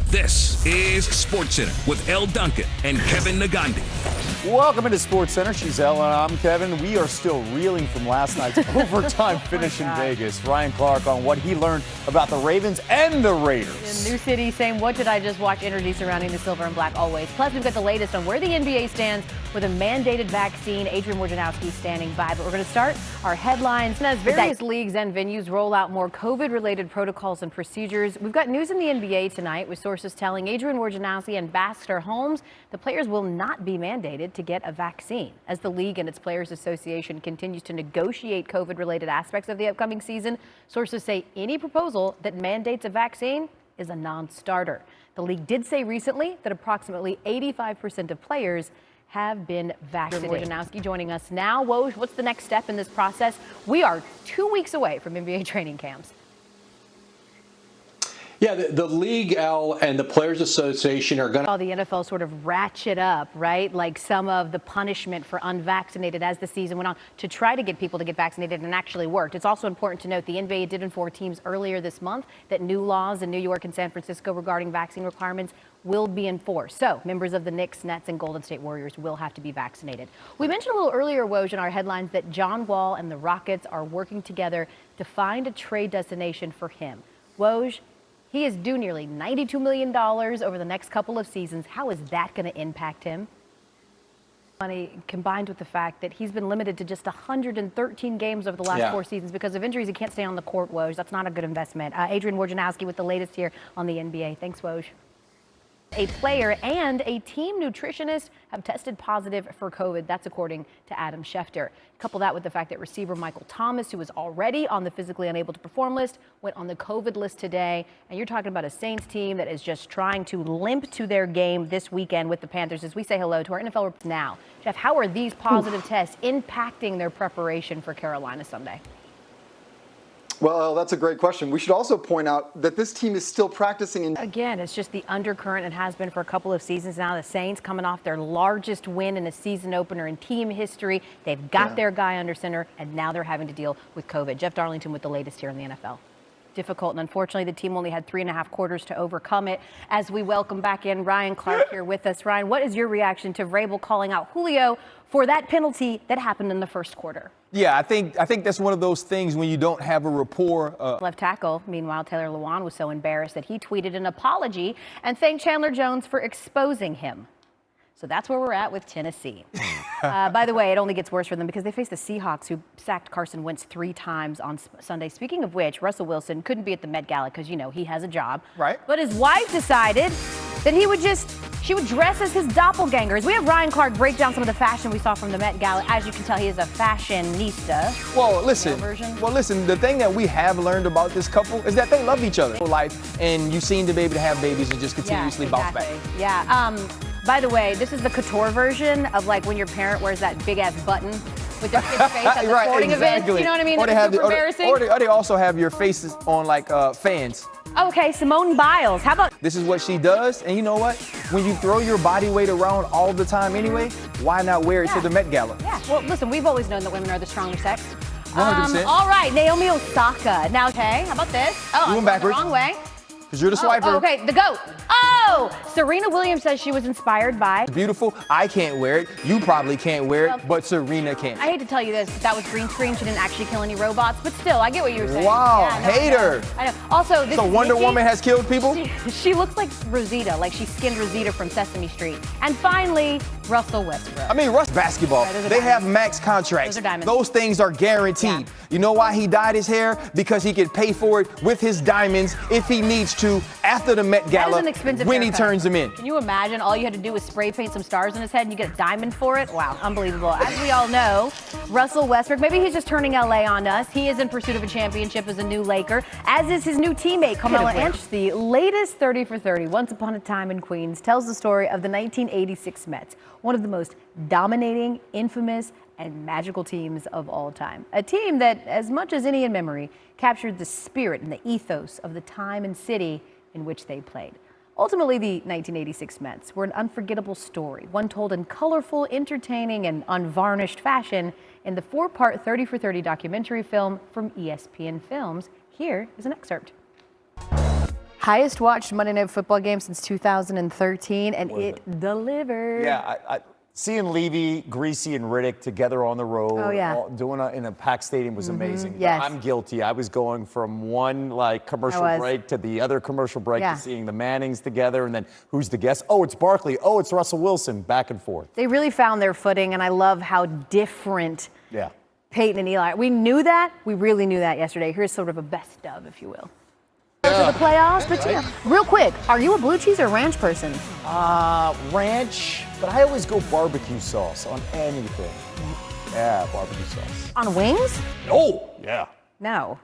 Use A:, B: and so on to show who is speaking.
A: This is SportsCenter with Elle Duncan and Kevin Nagandi.
B: Welcome into SportsCenter. She's Elle and I'm Kevin. We are still reeling from last night's overtime finish in Vegas. Ryan Clark on what he learned about the Ravens and the Raiders.
C: In New City saying, what did I just watch? Energy surrounding the silver and black always. Plus, we've got the latest on where the NBA stands with a mandated vaccine. Adrian Wojnarowski standing by. But we're going to start our headlines. And as various leagues and venues roll out more COVID-related protocols and procedures, we've got news in the NBA tonight with sources telling Adrian Wojnarowski and Baxter Holmes the players will not be mandated to get a vaccine. As the league and its Players Association continues to negotiate COVID-related aspects of the upcoming season, sources say any proposal that mandates a vaccine is a non-starter. The league did say recently that approximately 85% of players have been vaccinated. Wojnarowski joining us now. Woj, what's the next step in this process? We are 2 weeks away from NBA training camps.
D: Yeah, the league, Elle, and the Players Association are going to...
C: The NFL sort of ratchet up, right? Like some of the punishment for unvaccinated as the season went on to try to get people to get vaccinated, and actually worked. It's also important to note the NBA did inform teams earlier this month that new laws in New York and San Francisco regarding vaccine requirements will be enforced. So members of the Knicks, Nets, and Golden State Warriors will have to be vaccinated. We mentioned a little earlier, Woj, in our headlines that John Wall and the Rockets are working together to find a trade destination for him. Woj, he is due nearly $92 million over the next couple of seasons. How is that going to impact him? Money combined with the fact that he's been limited to just 113 games over the last 4 seasons because of injuries. He can't stay on the court, Woj. That's not a good investment. Adrian Wojnarowski with the latest here on the NBA. Thanks, Woj. A player and a team nutritionist have tested positive for COVID. That's according to Adam Schefter. Couple that with the fact that receiver Michael Thomas, who was already on the physically unable to perform list, went on the COVID list today. And you're talking about a Saints team that is just trying to limp to their game this weekend with the Panthers. As we say hello to our NFL reporters now. Jeff, how are these positive tests impacting their preparation for Carolina Sunday?
E: Well, that's a great question. We should also point out that this team is still practicing.
C: Again, it's just the undercurrent and has been for a couple of seasons now. The Saints coming off their largest win in a season opener in team history. They've got their guy under center, and now they're having to deal with COVID. Jeff Darlington with the latest here in the NFL. Difficult, and unfortunately, the team only had 3.5 quarters to overcome it. As we welcome back in Ryan Clark here with us. Ryan, what is your reaction to Vrabel calling out Julio for that penalty that happened in the first quarter?
B: Yeah, I think that's one of those things when you don't have a rapport.
C: Left tackle, meanwhile, Taylor Lewan was so embarrassed that he tweeted an apology and thanked Chandler Jones for exposing him. So that's where we're at with Tennessee. By the way, it only gets worse for them because they face the Seahawks, who sacked Carson Wentz 3 times on Sunday. Speaking of which, Russell Wilson couldn't be at the Met Gala because, you know, he has a job.
B: Right.
C: But his wife decided that she would dress as his doppelganger. As we have Ryan Clark break down some of the fashion we saw from the Met Gala. As you can tell, he is a fashionista.
B: Well, listen, the thing that we have learned about this couple is that they love each other. Life, and you seem to be able to have babies and just continuously bounce back.
C: Yeah. By the way, this is the couture version of like when your parent wears that big ass button with their kid's face at the sporting events. You know what I mean?
B: Or they also have your faces on like fans.
C: Okay, Simone Biles. How about
B: this is what she does, and you know what? When you throw your body weight around all the time anyway, why not wear it to the Met Gala?
C: Yeah. Well, listen, we've always known that women are the stronger sex.
B: 100%.
C: All right, Naomi Osaka. Now, okay, how about this? Oh,
B: you went backwards.
C: The wrong way.
B: Because you're the swiper.
C: Okay, the GOAT. Oh, Serena Williams says she was inspired by.
B: Beautiful. I can't wear it. You probably can't wear it, but Serena can.
C: I hate to tell you this, that was green screen. She didn't actually kill any robots, but still, I get what you were saying.
B: Wow,
C: Yeah,
B: hater.
C: I know. Also, this
B: So Wonder Woman has killed people?
C: She looks like Rosita, like she skinned Rosita from Sesame Street. And finally, Russell Westbrook.
B: I mean, basketball. They have max contracts.
C: Those are diamonds.
B: Those things are guaranteed.
C: Yeah.
B: You know why he dyed his hair? Because he could pay for it with his diamonds if he needs to after the Met Gala
C: That is an expensive
B: when
C: haircut.
B: he turns them in.
C: Can you imagine all you had to do was spray paint some stars in his head and you get a diamond for it? Wow, unbelievable. As we all know, Russell Westbrook, maybe he's just turning LA on us. He is in pursuit of a championship as a new Laker, as is his new teammate, Carmelo Anthony. The latest 30 for 30, Once Upon a Time in Queens, tells the story of the 1986 Mets, one of the most dominating, infamous, and magical teams of all time. A team that, as much as any in memory, captured the spirit and the ethos of the time and city in which they played. Ultimately, the 1986 Mets were an unforgettable story, one told in colorful, entertaining, and unvarnished fashion in the 4-part 30 for 30 documentary film from ESPN Films. Here is an excerpt. Highest watched Monday Night Football game since 2013, and it delivered.
B: Yeah, seeing Levy, Greasy, and Riddick together on the road, doing it in a packed stadium was amazing.
C: Yes.
B: But I'm guilty. I was going from one commercial break to the other commercial break to seeing the Mannings together, and then who's the guest? Oh, it's Barkley. Oh, it's Russell Wilson. Back and forth.
C: They really found their footing, and I love how different Peyton and Eli. We knew that. We really knew that yesterday. Here's sort of a best of, if you will. To the playoffs, but real quick, are you a blue cheese or ranch person?
B: Ranch, but I always go barbecue sauce on anything. Yeah, barbecue sauce.
C: On wings?
B: Oh, yeah.
C: No.